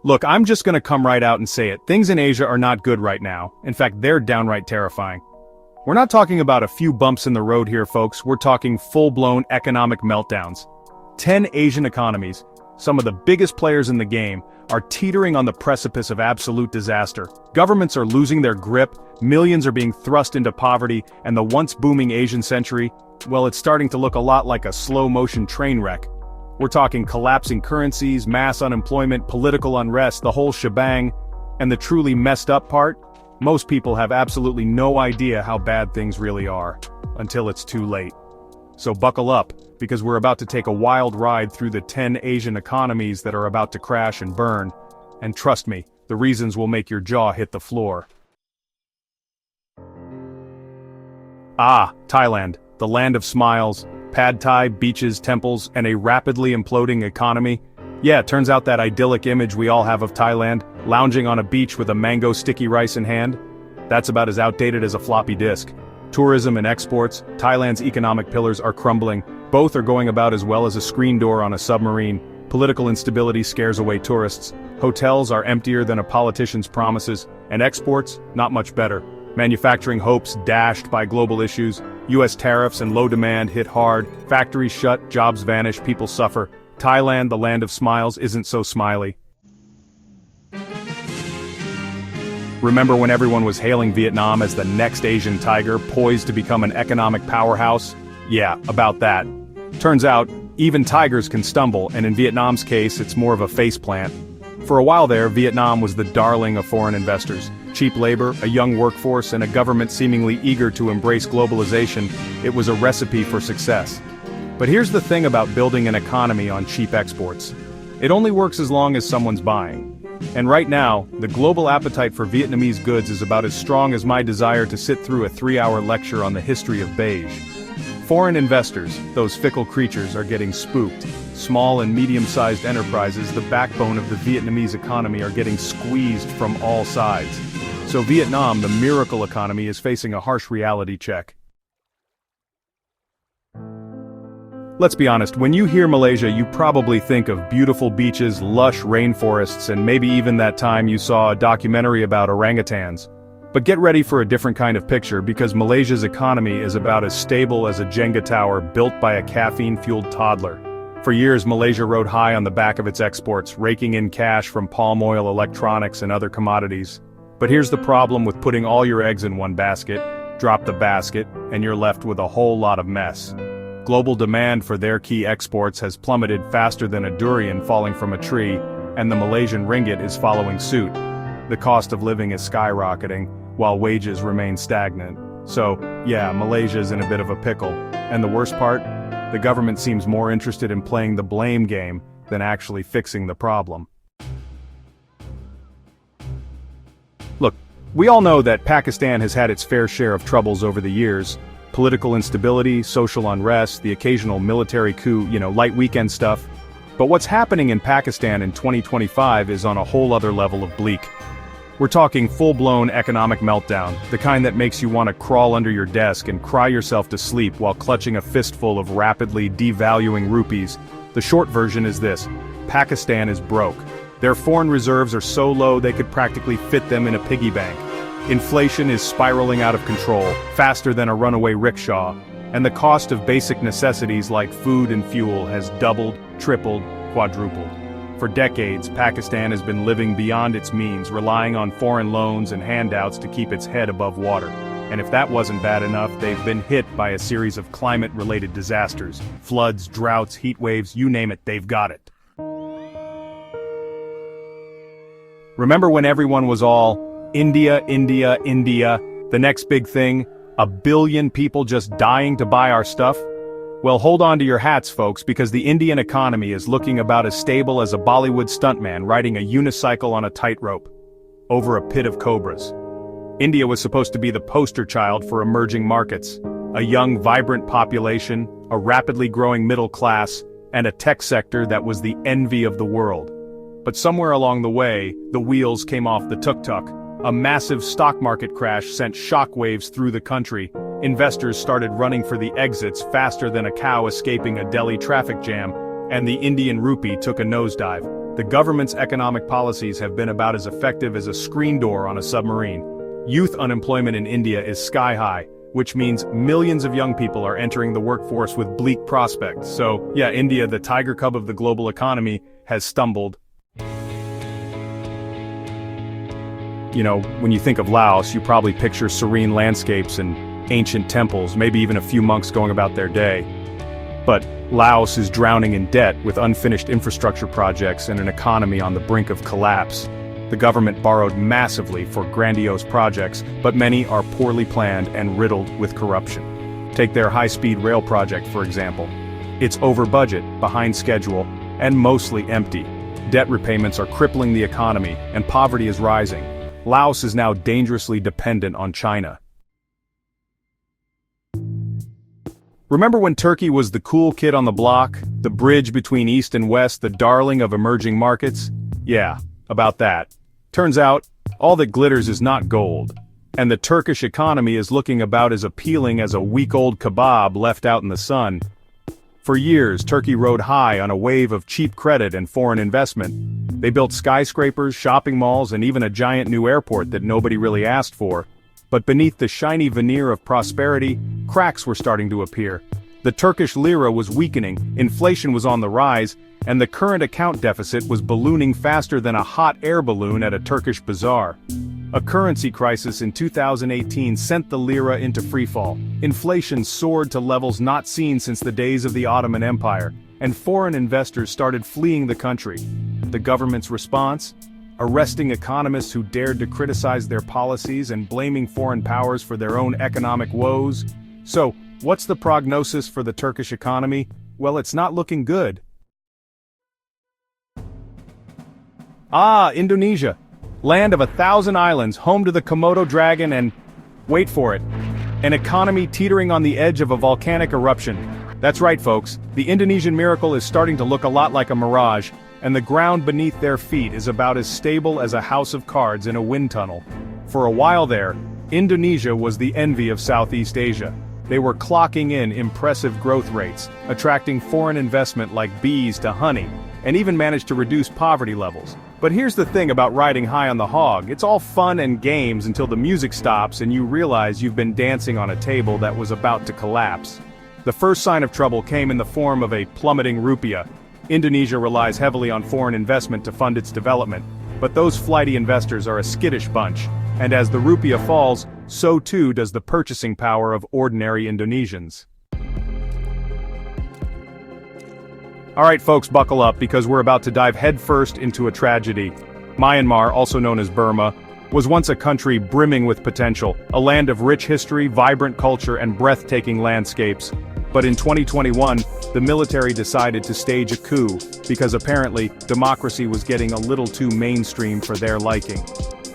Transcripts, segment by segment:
Look, I'm just gonna come right out and say it. Things in Asia are not good right now. In fact, they're downright terrifying. We're not talking about a few bumps in the road here, folks. We're talking full-blown economic meltdowns. 10 Asian economies, some of the biggest players in the game, are teetering on the precipice of absolute disaster. Governments are losing their grip, millions are being thrust into poverty, and the once booming Asian century, well, it's starting to look a lot like a slow-motion train wreck. We're talking collapsing currencies, mass unemployment, political unrest, the whole shebang. And the truly messed up part? Most people have absolutely no idea how bad things really are, until it's too late. So buckle up, because we're about to take a wild ride through the 10 Asian economies that are about to crash and burn. And trust me, the reasons will make your jaw hit the floor. Ah, Thailand, the land of smiles, pad thai, beaches, temples, and a rapidly imploding economy. Yeah, it turns out that idyllic image we all have of Thailand, lounging on a beach with a mango sticky rice in hand, that's about as outdated as a floppy disk. Tourism and exports, Thailand's economic pillars are crumbling. Both are going about as well as a screen door on a submarine. Political instability scares away tourists. Hotels are emptier than a politician's promises. And exports, not much better. Manufacturing hopes dashed by global issues. US tariffs and low demand hit hard. Factories shut, jobs vanish, people suffer. Thailand, the land of smiles, isn't so smiley. Remember when everyone was hailing Vietnam as the next Asian tiger, poised to become an economic powerhouse? Yeah, about that. Turns out, even tigers can stumble, and in Vietnam's case, it's more of a faceplant. For a while there, Vietnam was the darling of foreign investors. Cheap labor, a young workforce, and a government seemingly eager to embrace globalization, it was a recipe for success. But here's the thing about building an economy on cheap exports. It only works as long as someone's buying. And right now, the global appetite for Vietnamese goods is about as strong as my desire to sit through a 3-hour lecture on the history of beige. Foreign investors, those fickle creatures, are getting spooked. Small and medium-sized enterprises, the backbone of the Vietnamese economy, are getting squeezed from all sides. So Vietnam, the miracle economy, is facing a harsh reality check. Let's be honest, when you hear Malaysia, you probably think of beautiful beaches, lush rainforests, and maybe even that time you saw a documentary about orangutans. But get ready for a different kind of picture, because Malaysia's economy is about as stable as a Jenga tower built by a caffeine-fueled toddler. For years, Malaysia rode high on the back of its exports, raking in cash from palm oil, electronics, and other commodities. But here's the problem with putting all your eggs in one basket. Drop the basket, and you're left with a whole lot of mess. Global demand for their key exports has plummeted faster than a durian falling from a tree, and the Malaysian ringgit is following suit. The cost of living is skyrocketing, while wages remain stagnant. So, yeah, Malaysia's in a bit of a pickle. And the worst part? The government seems more interested in playing the blame game than actually fixing the problem. Look, we all know that Pakistan has had its fair share of troubles over the years. Political instability, social unrest, the occasional military coup, light weekend stuff. But what's happening in Pakistan in 2025 is on a whole other level of bleak. We're talking full-blown economic meltdown, the kind that makes you want to crawl under your desk and cry yourself to sleep while clutching a fistful of rapidly devaluing rupees. The short version is this: Pakistan is broke. Their foreign reserves are so low they could practically fit them in a piggy bank. Inflation is spiraling out of control, faster than a runaway rickshaw, and the cost of basic necessities like food and fuel has doubled, tripled, quadrupled. For decades, Pakistan has been living beyond its means, relying on foreign loans and handouts to keep its head above water. And if that wasn't bad enough, they've been hit by a series of climate-related disasters. Floods, droughts, heat waves, you name it, they've got it. Remember when everyone was all, India, India, India, the next big thing, 1 billion people just dying to buy our stuff? Well, hold on to your hats, folks, because the Indian economy is looking about as stable as a Bollywood stuntman riding a unicycle on a tightrope over a pit of cobras. India was supposed to be the poster child for emerging markets, a young, vibrant population, a rapidly growing middle class, and a tech sector that was the envy of the world. But somewhere along the way, the wheels came off the tuk-tuk. A massive stock market crash sent shockwaves through the country. Investors started running for the exits faster than a cow escaping a Delhi traffic jam, and the Indian rupee took a nosedive. The government's economic policies have been about as effective as a screen door on a submarine. Youth unemployment in India is sky high, which means millions of young people are entering the workforce with bleak prospects. So, yeah, India, the Tiger Cub of the global economy, has stumbled. You know, when you think of Laos, you probably picture serene landscapes and ancient temples, maybe even a few monks going about their day. But Laos is drowning in debt with unfinished infrastructure projects and an economy on the brink of collapse. The government borrowed massively for grandiose projects, but many are poorly planned and riddled with corruption. Take their high-speed rail project, for example. It's over budget, behind schedule, and mostly empty. Debt repayments are crippling the economy, and poverty is rising. Laos is now dangerously dependent on China. Remember when Turkey was the cool kid on the block, the bridge between East and West, the darling of emerging markets? Yeah, about that. Turns out, all that glitters is not gold. And the Turkish economy is looking about as appealing as a week-old kebab left out in the sun. For years, Turkey rode high on a wave of cheap credit and foreign investment. They built skyscrapers, shopping malls, and even a giant new airport that nobody really asked for. But beneath the shiny veneer of prosperity, cracks were starting to appear. The Turkish lira was weakening, inflation was on the rise, and the current account deficit was ballooning faster than a hot air balloon at a Turkish bazaar. A currency crisis in 2018 sent the lira into freefall. Inflation soared to levels not seen since the days of the Ottoman Empire, and foreign investors started fleeing the country. The government's response? Arresting economists who dared to criticize their policies and blaming foreign powers for their own economic woes. So, what's the prognosis for the Turkish economy? Well, it's not looking good. Indonesia. Land of 1,000 islands, home to the Komodo dragon and, wait for it, an economy teetering on the edge of a volcanic eruption. That's right, folks, the Indonesian miracle is starting to look a lot like a mirage, and the ground beneath their feet is about as stable as a house of cards in a wind tunnel. For a while there, Indonesia was the envy of Southeast Asia. They were clocking in impressive growth rates, attracting foreign investment like bees to honey, and even managed to reduce poverty levels. But here's the thing about riding high on the hog, it's all fun and games until the music stops and you realize you've been dancing on a table that was about to collapse. The first sign of trouble came in the form of a plummeting rupiah. Indonesia relies heavily on foreign investment to fund its development, but those flighty investors are a skittish bunch, and as the rupiah falls, so too does the purchasing power of ordinary Indonesians. Alright folks, buckle up because we're about to dive headfirst into a tragedy. Myanmar, also known as Burma, was once a country brimming with potential, a land of rich history, vibrant culture, and breathtaking landscapes. But in 2021, the military decided to stage a coup, because apparently, democracy was getting a little too mainstream for their liking.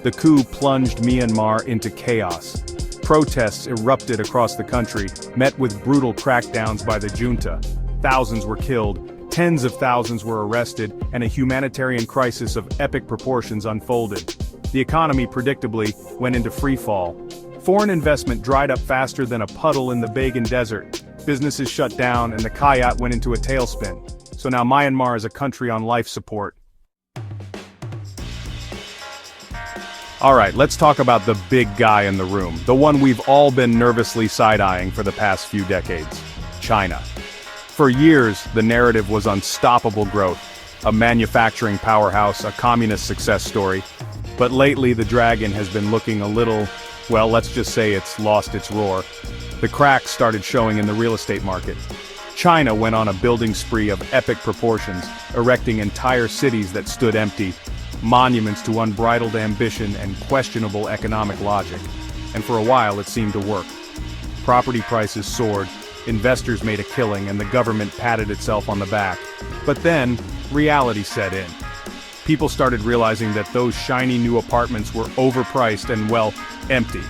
The coup plunged Myanmar into chaos. Protests erupted across the country, met with brutal crackdowns by the junta. Thousands were killed, tens of thousands were arrested, and a humanitarian crisis of epic proportions unfolded. The economy predictably went into freefall. Foreign investment dried up faster than a puddle in the Bagan Desert. Businesses shut down and the kyat went into a tailspin. So now Myanmar is a country on life support. Alright, let's talk about the big guy in the room, the one we've all been nervously side-eyeing for the past few decades. China. For years, the narrative was unstoppable growth, a manufacturing powerhouse, a communist success story. But lately the dragon has been looking a little, well, let's just say it's lost its roar. The cracks started showing in the real estate market. China went on a building spree of epic proportions, erecting entire cities that stood empty, monuments to unbridled ambition and questionable economic logic. And for a while it seemed to work. Property prices soared, investors made a killing, and the government patted itself on the back. But then, reality set in. People started realizing that those shiny new apartments were overpriced and, well, empty.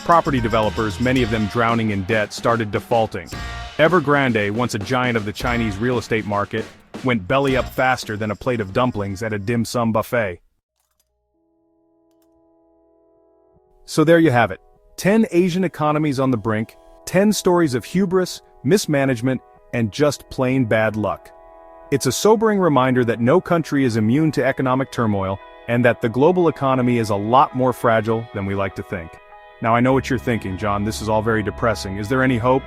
Property developers, many of them drowning in debt, started defaulting. Evergrande, once a giant of the Chinese real estate market, went belly up faster than a plate of dumplings at a dim sum buffet. So there you have it. 10 Asian economies on the brink, 10 stories of hubris, mismanagement, and just plain bad luck. It's a sobering reminder that no country is immune to economic turmoil, and that the global economy is a lot more fragile than we like to think. Now I know what you're thinking, John, this is all very depressing. Is there any hope?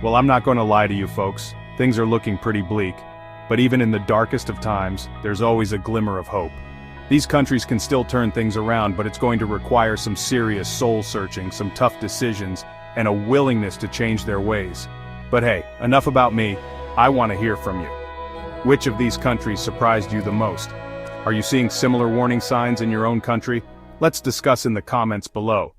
Well, I'm not going to lie to you folks. Things are looking pretty bleak. But even in the darkest of times, there's always a glimmer of hope. These countries can still turn things around, but it's going to require some serious soul-searching, some tough decisions, and a willingness to change their ways. But hey, enough about me. I want to hear from you. Which of these countries surprised you the most? Are you seeing similar warning signs in your own country? Let's discuss in the comments below.